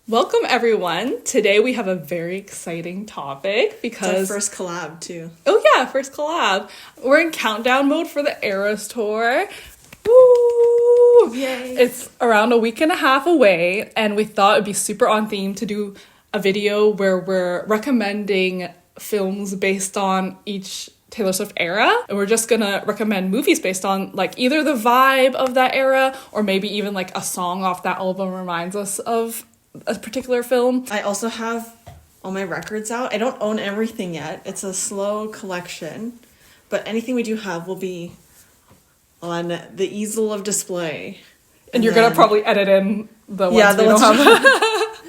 Welcome, everyone. Today we have a very exciting topic because... It's our first collab, too. Oh, yeah, first collab. We're in countdown mode for the Eras Tour. Woo! Yay! It's around a week and a half away, and we thought it'd be super on theme to do a video where we're recommending films based on each Taylor Swift era, and we're just gonna recommend movies based on like either the vibe of that era or maybe even like a song off that album reminds us of a particular film. I also have all my records out. I don't own everything yet. It's a slow collection, but anything we do have will be on the easel of display. And you're gonna probably edit in the ones we don't have.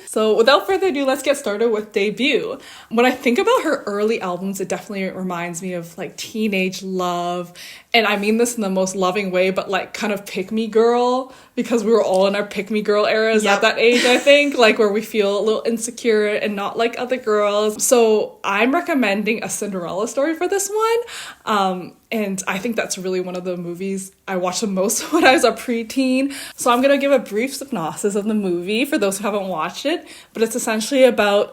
So without further ado, let's get started with Debut. When I think about her early albums, it definitely reminds me of like teenage love. And I mean this in the most loving way, but like kind of pick-me girl, because we were all in our pick-me girl eras at that age, I think, like where we feel a little insecure and not like other girls. So I'm recommending A Cinderella Story for this one. And I think that's really one of the movies I watched the most when I was a preteen. So I'm going to give a brief synopsis of the movie for those who haven't watched it. But it's essentially about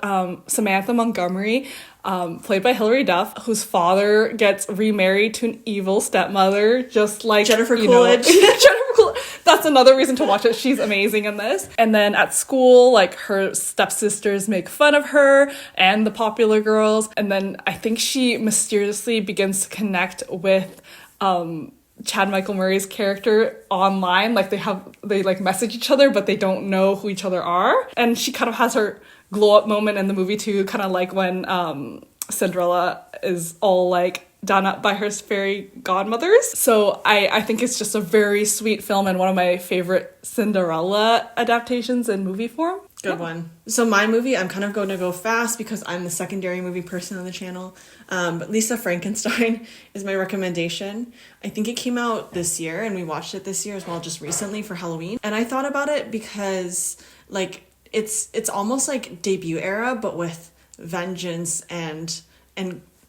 Samantha Montgomery, played by Hilary Duff, whose father gets remarried to an evil stepmother, just like Jennifer Coolidge. Jennifer Coolidge. That's another reason to watch it. She's amazing in this. And then at school, like her stepsisters make fun of her and the popular girls. And then I think she mysteriously begins to connect with Chad Michael Murray's character online. Like they like message each other, but they don't know who each other are. And she kind of has her glow up moment in the movie too, kind of like when Cinderella is all like done up by her fairy godmothers. So I think it's just a very sweet film and one of my favorite Cinderella adaptations in movie form. Good one. So my movie, I'm kind of going to go fast because I'm the secondary movie person on the channel. But Lisa Frankenstein is my recommendation. I think it came out this year and we watched it this year as well, just recently for Halloween. And I thought about it because like it's almost like debut era, but with vengeance and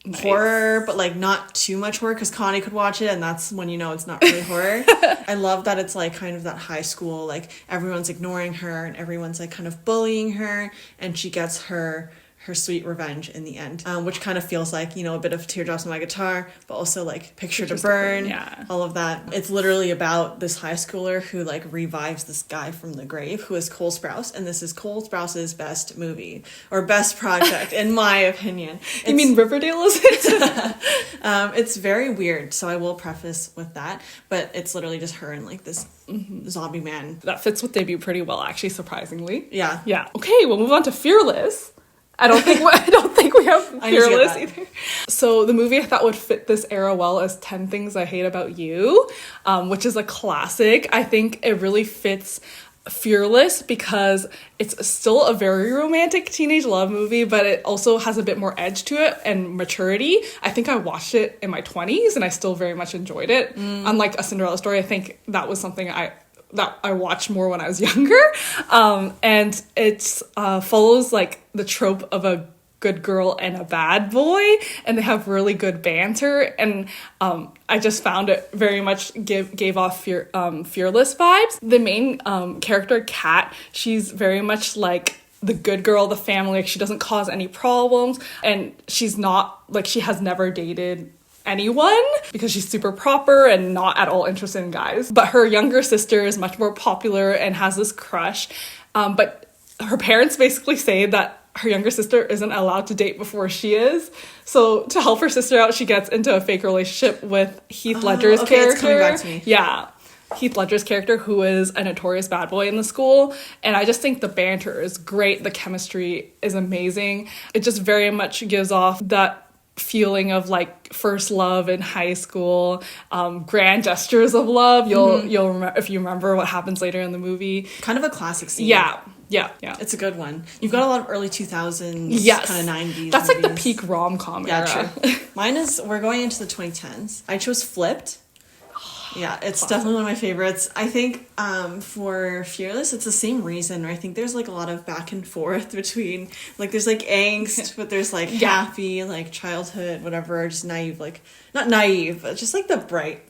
nice. Horror, but like not too much horror because Connie could watch it and that's when you know it's not really horror. I love that it's like kind of that high school, like everyone's ignoring her and everyone's like kind of bullying her and she gets her sweet revenge in the end, which kind of feels like, you know, a bit of Teardrops on My Guitar, but also like Picture to Burn, all of that. It's literally about this high schooler who like revives this guy from the grave who is Cole Sprouse, and this is Cole Sprouse's best movie or best project in my opinion. You mean Riverdale is it? It's very weird, so I will preface with that, but it's literally just her and like this zombie man. That fits with Debut pretty well, actually, surprisingly. Yeah. Okay, we'll move on to Fearless. I don't think we have Fearless either. So the movie I thought would fit this era well is 10 Things I Hate About You, which is a classic. I think it really fits Fearless because it's still a very romantic teenage love movie, but it also has a bit more edge to it and maturity. I think I watched it in my 20s and I still very much enjoyed it. Unlike A Cinderella Story, I think that was something I watched more when I was younger. And it follows like the trope of a good girl and a bad boy, and they have really good banter, and I just found it very much gave off Fearless vibes. The main character, Kat, she's very much like the good girl of the family. Like, she doesn't cause any problems, and she's not like, she has never dated anyone because she's super proper and not at all interested in guys. But her younger sister is much more popular and has this crush. But her parents basically say that her younger sister isn't allowed to date before she is. So to help her sister out, she gets into a fake relationship with Heath Ledger's character. It's coming back to me. Yeah. Heath Ledger's character, who is a notorious bad boy in the school. And I just think the banter is great. The chemistry is amazing. It just very much gives off that feeling of like first love in high school, grand gestures of love. You'll remember if you remember what happens later in the movie. Kind of a classic scene. Yeah. It's a good one. You've got a lot of early 2000s, kind of 90s. That's movies. like the peak rom-com era. True. Mine is, we're going into the 2010s. I chose Flipped. Yeah, it's definitely one of my favorites. I think for Fearless, it's the same reason. I think there's like a lot of back and forth between, like there's like angst, but there's like happy, like childhood, whatever, just naive, like not naive, but just like the bright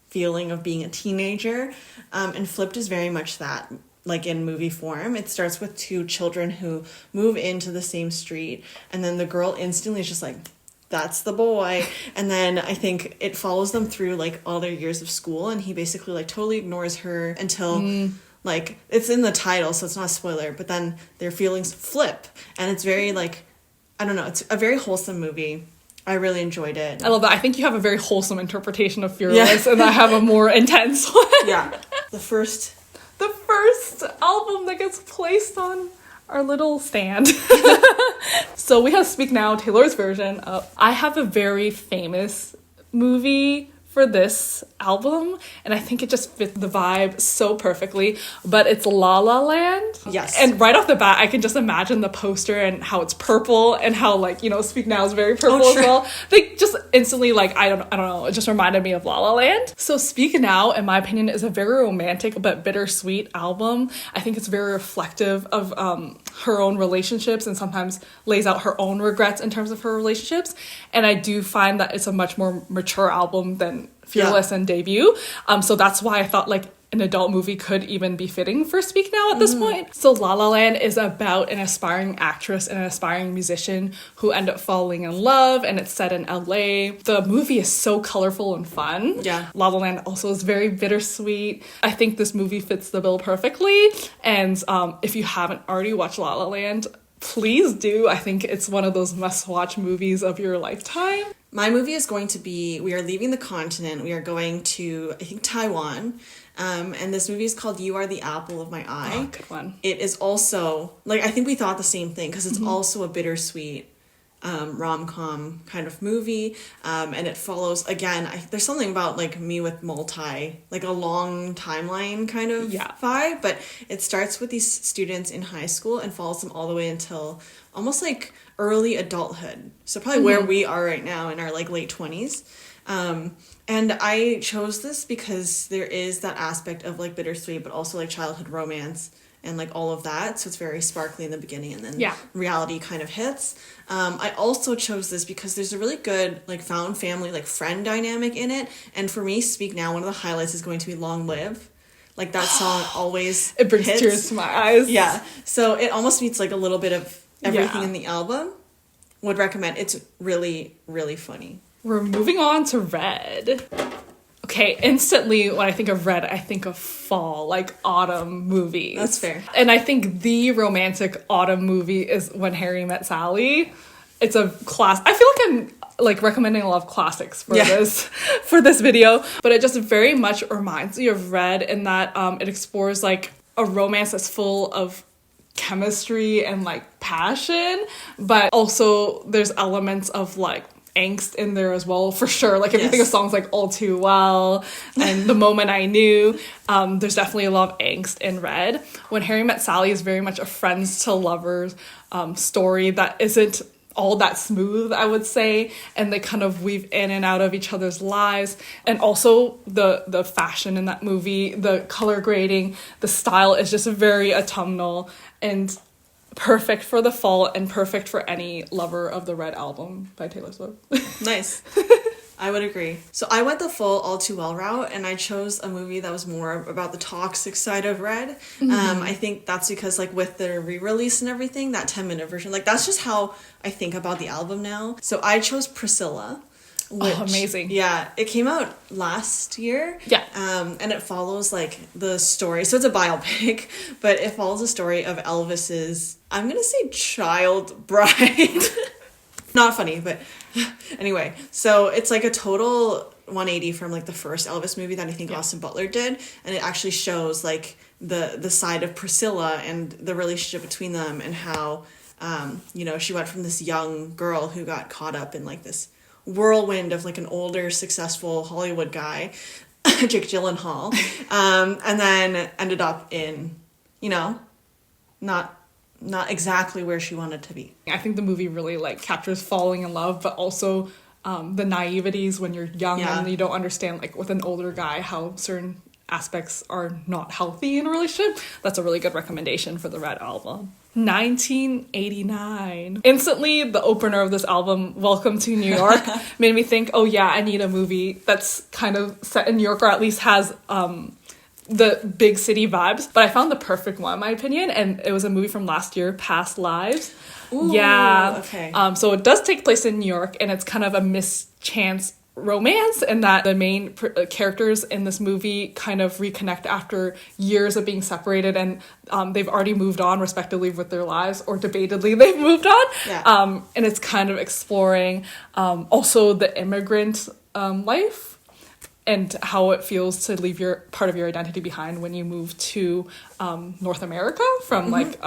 feeling of being a teenager. And Flipped is very much that. like in movie form. It starts with two children who move into the same street, and then the girl instantly is just like, that's the boy. And then I think it follows them through like all their years of school, and he basically like totally ignores her until like, it's in the title, so it's not a spoiler, but then their feelings flip, and it's very like, I don't know, it's a very wholesome movie. I really enjoyed it. I love that. I think you have a very wholesome interpretation of Fearless, and I have a more intense one. Yeah. The first album that gets placed on our little stand. So we have Speak Now, Taylor's version of... I have a very famous movie for this album, and I think it just fits the vibe so perfectly, but it's La La Land. Yes. And right off the bat, I can just imagine the poster and how it's purple, and how, like, you know, Speak Now is very purple as well. They just instantly, like, I don't know, it just reminded me of La La Land. So Speak Now, in my opinion, is a very romantic but bittersweet album. I think it's very reflective of her own relationships, and sometimes lays out her own regrets in terms of her relationships. And I do find that it's a much more mature album than Fearless and Debut. So that's why I thought like an adult movie could even be fitting for Speak Now at this point. So La La Land is about an aspiring actress and an aspiring musician who end up falling in love, and it's set in LA. The movie is so colorful and fun. Yeah. La La Land also is very bittersweet. I think this movie fits the bill perfectly. And if you haven't already watched La La Land, please do. I think it's one of those must-watch movies of your lifetime. My movie is going to be, we are leaving the continent. We are going to, I think, Taiwan. And this movie is called You Are the Apple of My Eye. Oh, good one. It is also, like, I think we thought the same thing, because it's also a bittersweet rom-com kind of movie. And it follows, again, there's something about, like, me with like a long timeline kind of vibe. But it starts with these students in high school and follows them all the way until almost, like, early adulthood. So probably where we are right now in our, like, late 20s. And I chose this because there is that aspect of, like, bittersweet, but also, like, childhood romance and, like, all of that. So it's very sparkly in the beginning, and then reality kind of hits. I also chose this because there's a really good, like, found family, like, friend dynamic in it. And for me, Speak Now, one of the highlights is going to be Long Live. Like, that song always It brings hits. tears to my eyes. Yeah. So it almost meets, like, a little bit of everything in the album. Would recommend. It's really, really funny. We're moving on to Red. Okay, instantly when I think of Red, I think of fall, like autumn movies. That's fair. And I think the romantic autumn movie is When Harry Met Sally. It's a class. I feel like I'm like recommending a lot of classics for this video, but it just very much reminds me of Red in that it explores like a romance that's full of chemistry and like passion, but also there's elements of like angst in there as well, for sure. Like if you think of songs like All Too Well and The Moment I Knew, there's definitely a lot of angst in Red. When Harry Met Sally is very much a friends to lovers story that isn't all that smooth, I would say, and they kind of weave in and out of each other's lives. And also the fashion in that movie, the color grading, the style is just very autumnal and perfect for the fall and perfect for any lover of the Red album by Taylor Swift. Nice. I would agree. So I went the full All Too Well route, and I chose a movie that was more about the toxic side of Red. I think that's because, like, with the re-release and everything, that 10-minute version, like, that's just how I think about the album now. So I chose Priscilla. Which, amazing. Yeah, it came out last year. Yeah. And it follows, like, the story. So it's a biopic, but it follows the story of Elvis's, I'm going to say, child bride. Not funny, but anyway. So it's, like, a total 180 from, like, the first Elvis movie that I think Austin Butler did. And it actually shows, like, the side of Priscilla and the relationship between them, and how, you know, she went from this young girl who got caught up in, like, this whirlwind of like an older successful Hollywood guy, Jake Gyllenhaal, and then ended up in, you know, not exactly where she wanted to be. I think the movie really like captures falling in love, but also the naiveties when you're young and you don't understand, like with an older guy, how certain aspects are not healthy in a relationship. That's a really good recommendation for the Red album. 1989. Instantly, the opener of this album, Welcome to New York, made me think, oh yeah, I need a movie that's kind of set in New York, or at least has the big city vibes, but I found the perfect one in my opinion, and it was a movie from last year, Past Lives. Ooh, yeah. Okay. So it does take place in New York, and it's kind of a mischance romance, and that the main characters in this movie kind of reconnect after years of being separated, and they've already moved on respectively with their lives, or debatedly they've moved on. Yeah. And it's kind of exploring also the immigrant life and how it feels to leave your part of your identity behind when you move to North America from like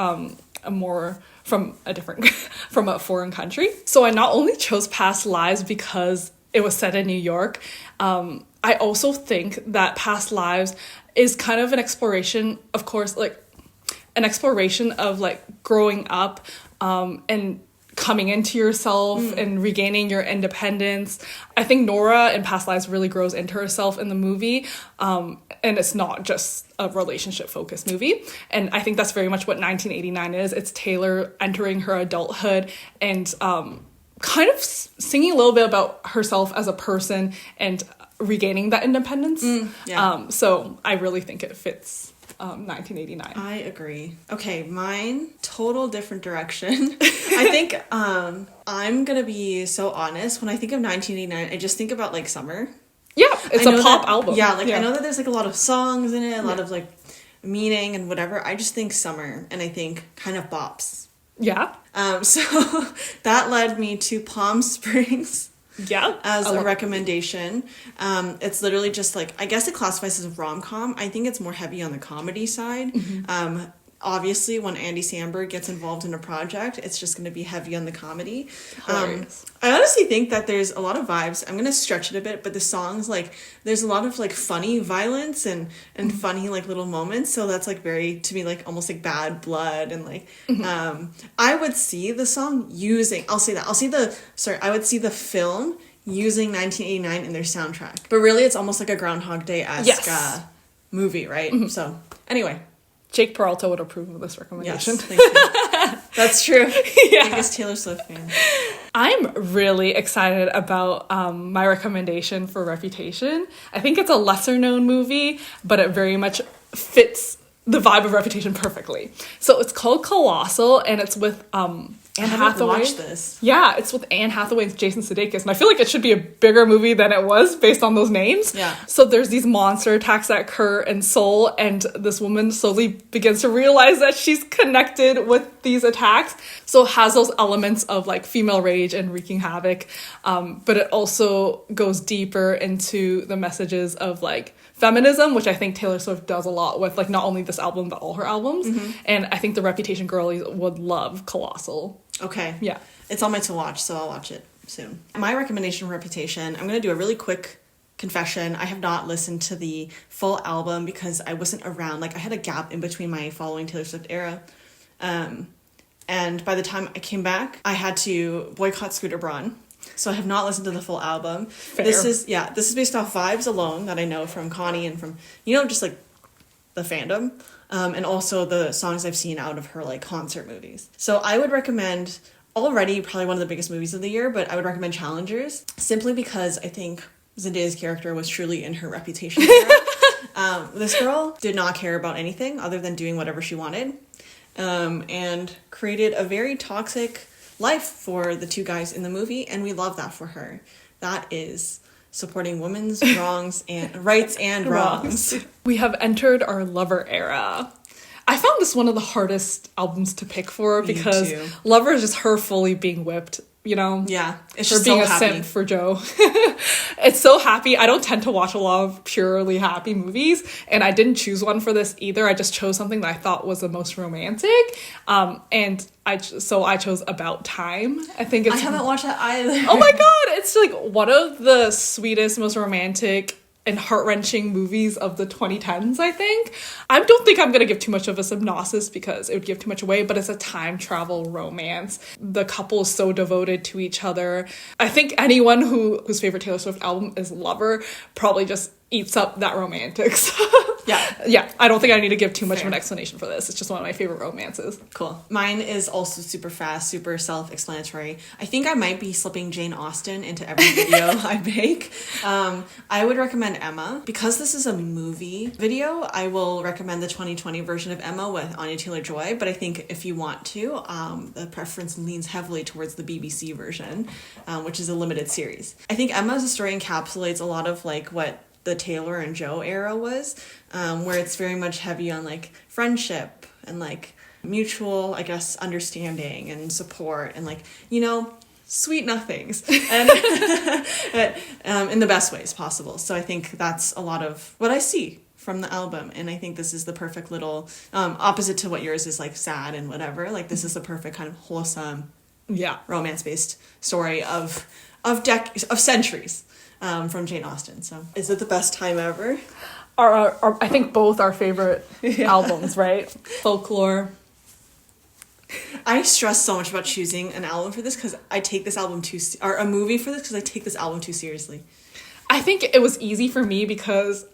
from a different from a foreign country. So I not only chose Past Lives because it was set in New York, I also think that Past Lives is kind of an exploration, of course, like an exploration of like growing up and coming into yourself and regaining your independence. I think Nora in Past Lives really grows into herself in the movie, and it's not just a relationship-focused movie. And I think that's very much what 1989 is. It's Taylor entering her adulthood and kind of singing a little bit about herself as a person and regaining that independence. So I really think it fits 1989. I agree. Okay, mine, total different direction. I think I'm gonna be so honest. When I think of 1989, I just think about like summer. Yeah, it's a pop album. Yeah, like I know that there's like a lot of songs in it, a lot of like meaning and whatever. I just think summer, and I think kind of bops. Yeah. So that led me to Palm Springs. Yeah. As a recommendation. It's literally just like, I guess it classifies as a rom-com. I think it's more heavy on the comedy side. Obviously, when Andy Samberg gets involved in a project, it's just going to be heavy on the comedy. I honestly think that there's a lot of vibes. I'm going to stretch it a bit, but the songs, like, there's a lot of, like, funny violence and funny, like, little moments. So that's, like, very, to me, like, almost, like, Bad Blood. And, like, I would see the song using, I would see the film using 1989 in their soundtrack. But really, it's almost like a Groundhog Day-esque movie, right? So, anyway. Jake Peralta would approve of this recommendation. Yes, thank you. That's true. Biggest Taylor Swift fan. I'm really excited about my recommendation for Reputation. I think it's a lesser known movie, but it very much fits the vibe of Reputation perfectly. So it's called Colossal, and it's with Anne Hathaway. Watched this. Yeah, it's with Anne Hathaway and Jason Sudeikis, and I feel like it should be a bigger movie than it was based on those names. Yeah. So there's these monster attacks that occur in Seoul, and this woman slowly begins to realize that she's connected with these attacks. So it has those elements of like female rage and wreaking havoc, but it also goes deeper into the messages of like feminism, which I think Taylor Swift does a lot with, like, not only this album, but all her albums. And I think the Reputation girlies would love Colossal. Okay. Yeah. It's on my to watch, so I'll watch it soon. My recommendation for Reputation, I'm going to do a really quick confession. I have not listened to the full album because I wasn't around. Like, I had a gap in between my following Taylor Swift era. And by the time I came back, I had to boycott Scooter Braun. So I have not listened to the full album. Fair. This is based off vibes alone that I know from Connie and from, just like the fandom. And also the songs I've seen out of her like concert movies. So I would recommend, already probably one of the biggest movies of the year, but I would recommend Challengers, simply because I think Zendaya's character was truly in her Reputation era. This girl did not care about anything other than doing whatever she wanted, and created a very toxic life for the two guys in the movie, and we love that for her. That is supporting women's wrongs and rights and wrongs. We have entered our Lover era. I found this one of the hardest albums to pick for because Lover is just her fully being whipped, Yeah, it's her just being so a happy. simp for Joe. It's so happy. I don't tend to watch a lot of purely happy movies, and I didn't choose one for this either. I just chose something that I thought was the most romantic, and I chose About Time. I think I haven't watched that either. Oh my god, it's like one of the sweetest, most romantic and heart-wrenching movies of the 2010s, I think. I don't think I'm going to give too much of a synopsis because it would give too much away, but it's a time travel romance. The couple is so devoted to each other. I think anyone whose favorite Taylor Swift album is Lover probably just eats up that romantics. Yeah, I don't think I need to give too much Fair. of an explanation for this. It's just one of my favorite romances. Cool. Mine is also super fast, super self-explanatory. I think I might be slipping Jane Austen into every video I make. I would recommend Emma. Because this is a movie video, I will recommend the 2020 version of Emma with Anya Taylor-Joy, but I think if you want to, the preference leans heavily towards the BBC version, which is a limited series. I think Emma's story encapsulates a lot of like what the Taylor and Joe era was, where it's very much heavy on like friendship and like mutual, I guess, understanding and support and like, you know, sweet nothings and in the best ways possible. So I think that's a lot of what I see from the album, and I think this is the perfect little opposite to what yours is like sad and whatever. Like this is the perfect kind of wholesome, romance based story of centuries. From Jane Austen. So is it the best time ever? I think both our favorite albums, right? Folklore. I stress so much about choosing an album for this because I take this album or a movie for this because I take this album too seriously. I think it was easy for me because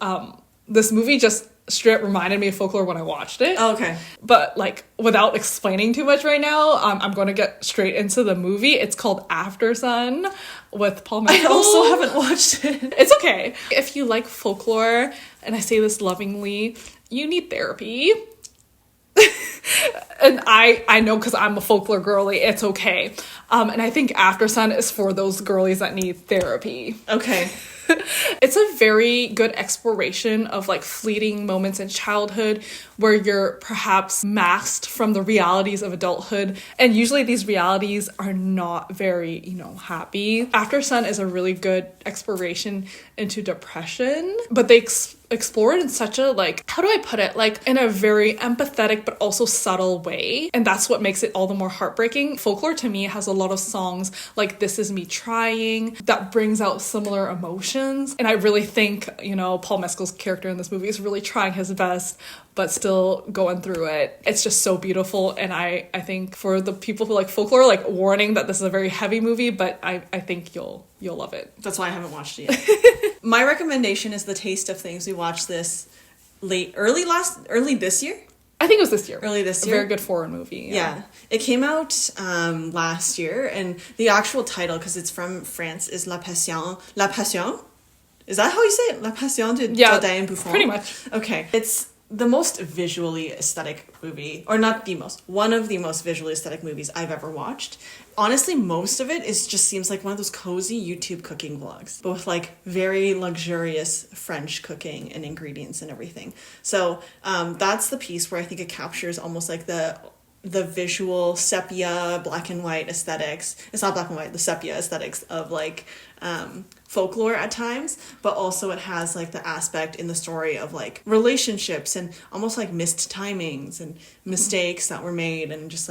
this movie just straight up reminded me of Folklore when I watched it. Oh, okay. But like without explaining too much right now, I'm going to get straight into the movie. It's called After Sun with Paul Mescal. I also haven't watched it. It's okay. If you like folklore, and I say this lovingly, you need therapy. And I know because I'm a folklore girly, it's okay. And I think After Sun is for those girlies that need therapy. Okay. It's a very good exploration of like fleeting moments in childhood where you're perhaps masked from the realities of adulthood, and usually these realities are not very, happy. After Sun is a really good exploration into depression, but they explore it in such a how do I put it, in a very empathetic but also subtle way, and that's what makes it all the more heartbreaking. Folklore to me has a lot of songs like This Is Me Trying that brings out similar emotions, and I really think Paul Mescal's character in this movie is really trying his best but still going through it. It's just so beautiful, and I think for the people who like folklore, warning that this is a very heavy movie, but I think you'll love it. That's why I haven't watched it yet. My recommendation is The Taste of Things. We watched this early this year? I think it was this year. Early this year? A very good foreign movie. Yeah. It came out last year, and the actual title, because it's from France, is La Passion. La Passion? Is that how you say it? La Passion de Dodin and Buffon? Pretty much. Okay. It's the most visually aesthetic movie, or not the most, one of the most visually aesthetic movies I've ever watched. Honestly, most of it just seems like one of those cozy YouTube cooking vlogs, but with very luxurious French cooking and ingredients and everything. So that's the piece where I think it captures almost the visual sepia, black and white aesthetics. It's not black and white, the sepia aesthetics of folklore at times, but also it has the aspect in the story of relationships and almost missed timings and mistakes that were made, and just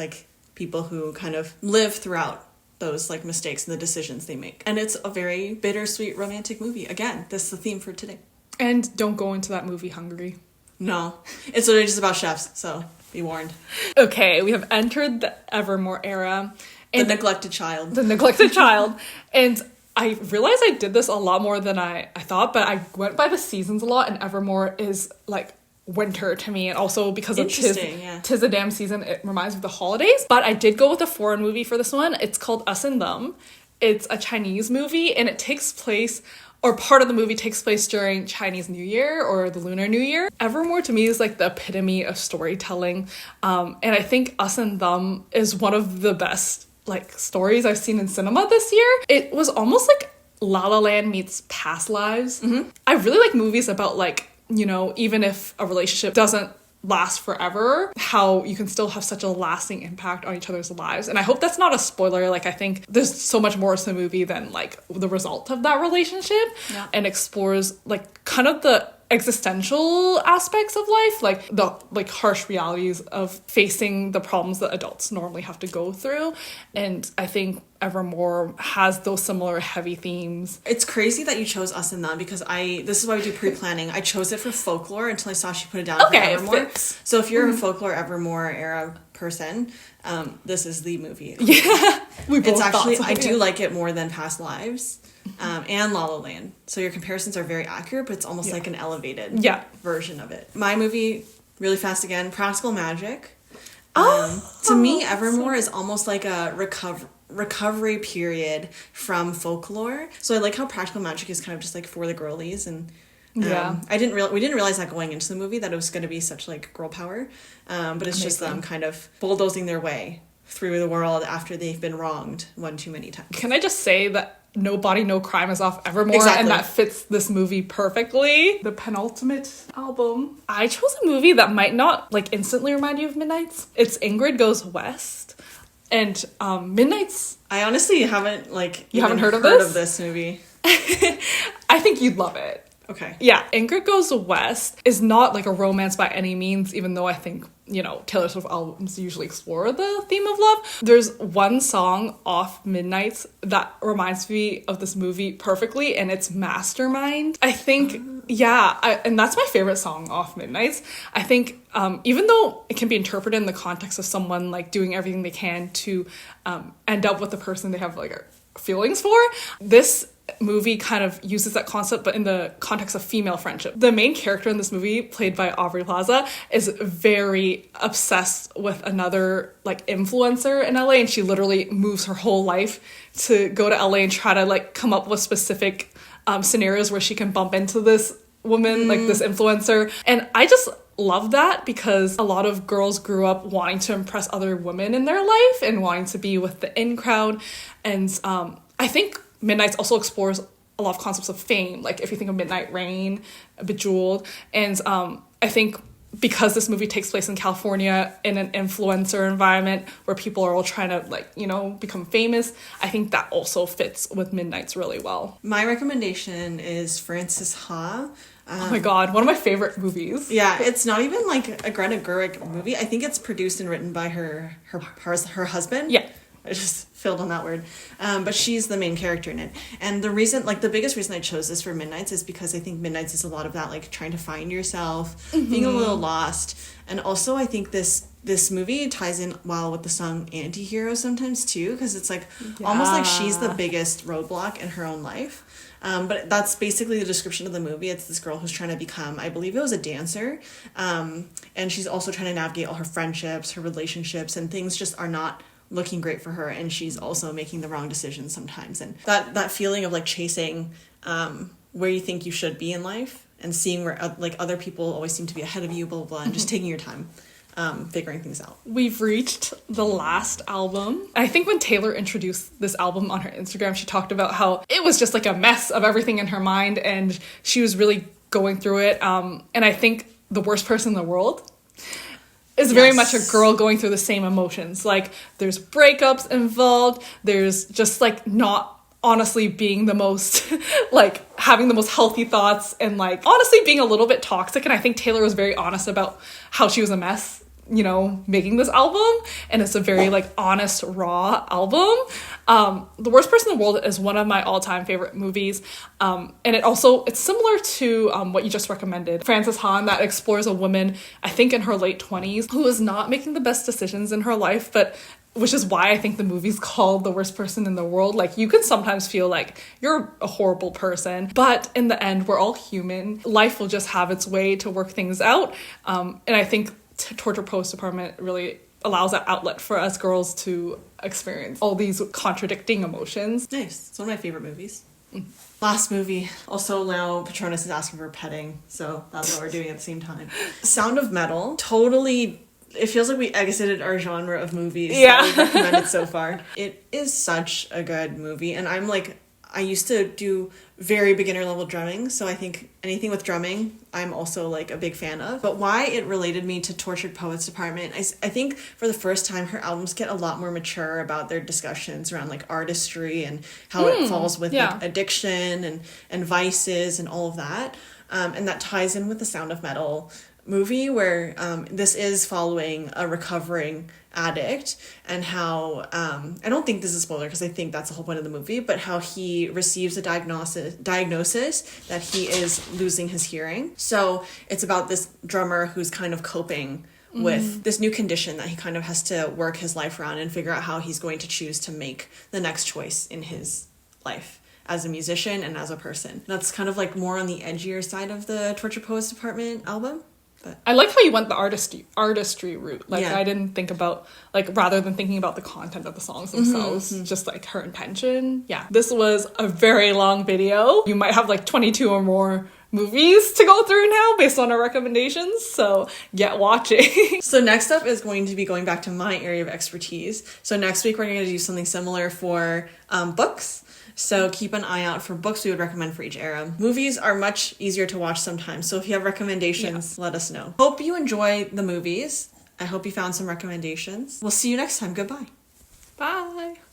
people who kind of live throughout those mistakes and the decisions they make. And it's a very bittersweet romantic movie. Again, this is the theme for today. And don't go into that movie hungry. No, it's literally just about chefs, so be warned. Okay, we have entered the Evermore era. And the neglected child. The neglected child. And I realized I did this a lot more than I thought, but I went by the seasons a lot, and Evermore is winter to me, and also because of tis a damn season, it reminds me of the holidays. But I did go with a foreign movie for this one. It's called Us and Them. It's a Chinese movie, and it takes place, or part of the movie takes place during Chinese New Year or the Lunar New Year. Evermore to me is the epitome of storytelling, and I think Us and Them is one of the best stories I've seen in cinema this year. It was almost like La La Land meets Past Lives. Mm-hmm. I really like movies about even if a relationship doesn't last forever, how you can still have such a lasting impact on each other's lives. And I hope that's not a spoiler. I think there's so much more to the movie than the result of that relationship, and explores kind of the existential aspects of life, the harsh realities of facing the problems that adults normally have to go through. And I think Evermore has those similar heavy themes. It's crazy that you chose Us and Them, because this is why we do pre-planning. I chose it for folklore until I saw she put it down for Evermore. So if you're a folklore Evermore era person, this is the movie. Yeah, we both It's actually, thought so, I do yeah. like it more than Past Lives and La La Land. So your comparisons are very accurate, but it's almost like an elevated version of it. My movie, really fast again, Practical Magic. To me, Evermore is almost like a recovery period from folklore. So I like how Practical Magic is kind of just like for the girlies, and we didn't realize that going into the movie that it was going to be such like girl power, but it's just them kind of bulldozing their way through the world after they've been wronged one too many times. Can I just say that No Body, No Crime is off Evermore, Exactly. and that fits this movie perfectly. The penultimate album. I chose a movie that might not like instantly remind you of Midnight's. It's Ingrid Goes West. And Midnight's... I honestly haven't like You haven't heard of this movie. I think you'd love it. Okay. Yeah, Ingrid Goes West is not like a romance by any means, even though I think, you know, Taylor Swift albums usually explore the theme of love. There's one song off Midnight's that reminds me of this movie perfectly, and it's Mastermind. I think, and that's my favorite song off Midnight's. I think even though it can be interpreted in the context of someone like doing everything they can to end up with the person they have like feelings for, this movie kind of uses that concept, but in the context of female friendship. The main character in this movie, played by Aubrey Plaza, is very obsessed with another like influencer in LA, and she literally moves her whole life to go to LA and try to like come up with specific scenarios where she can bump into this woman, like this influencer. And I just love that because a lot of girls grew up wanting to impress other women in their life and wanting to be with the in crowd. And I think Midnight's also explores a lot of concepts of fame. Like if you think of Midnight Rain, Bejeweled, and I think because this movie takes place in California in an influencer environment where people are all trying to like, you know, become famous, I think that also fits with Midnight's really well. My recommendation is Frances Ha. Oh my god, one of my favorite movies. Yeah, it's not even like a Greta Gerwig movie. I think it's produced and written by her husband. Yeah. I just filled on that word. But she's the main character in it. And the reason, like the biggest reason I chose this for Midnight's is because I think Midnight's is a lot of that, like trying to find yourself, being a little lost. And also I think this movie ties in well with the song Anti-Hero sometimes too, because it's like almost like she's the biggest roadblock in her own life. But that's basically the description of the movie. It's this girl who's trying to become, I believe it was a dancer. And she's also trying to navigate all her friendships, her relationships, and things just are not looking great for her, and she's also making the wrong decisions sometimes. And that feeling of like chasing where you think you should be in life and seeing where like other people always seem to be ahead of you, blah blah blah, and just taking your time figuring things out. We've reached the last album. I think when Taylor introduced this album on her Instagram, she talked about how it was just like a mess of everything in her mind, and she was really going through it. And I think The Worst Person in the World is very much a girl going through the same emotions. Like, there's breakups involved. There's just, like, not honestly being the most, like, having the most healthy thoughts and, like, honestly being a little bit toxic. And I think Taylor was very honest about how she was a mess, you know, making this album. And it's a very, like, honest, raw album. The Worst Person in the World is one of my all-time favorite movies. And it's similar to what you just recommended, Frances Ha, that explores a woman, I think in her late 20s, who is not making the best decisions in her life, but which is why I think the movie's called The Worst Person in the World. Like, you can sometimes feel like you're a horrible person, but in the end, we're all human. Life will just have its way to work things out. And I think Torture Post Department really allows that outlet for us girls to experience all these contradicting emotions. Nice. It's one of my favorite movies. Last movie. Also now Patronus is asking for petting, so that's what we're doing at the same time. Sound of Metal. Totally, it feels like we exited our genre of movies that we've recommended so far. It is such a good movie, and I used to do very beginner level drumming, so I think anything with drumming I'm also like a big fan of. But why it related me to Tortured Poets Department, I think for the first time her albums get a lot more mature about their discussions around like artistry and how it falls with like, addiction and vices and all of that. And that ties in with the Sound of Metal movie, where this is following a recovering addict, and how I don't think this is a spoiler because I think that's the whole point of the movie, but how he receives a diagnosis that he is losing his hearing. So it's about this drummer who's kind of coping with this new condition that he kind of has to work his life around and figure out how he's going to choose to make the next choice in his life as a musician and as a person. That's kind of like more on the edgier side of the Torture Poets Department album. But I like how you went the artistry route. Like, Yeah. I didn't think about, like, rather than thinking about the content of the songs themselves, just like her intention. Yeah. This was a very long video. You might have like 22 or more movies to go through now based on our recommendations. So get watching. So next up is going to be going back to my area of expertise. So next week we're going to do something similar for books. So keep an eye out for books we would recommend for each era. Movies are much easier to watch sometimes. So if you have recommendations, let us know. Hope you enjoy the movies. I hope you found some recommendations. We'll see you next time. Goodbye. Bye.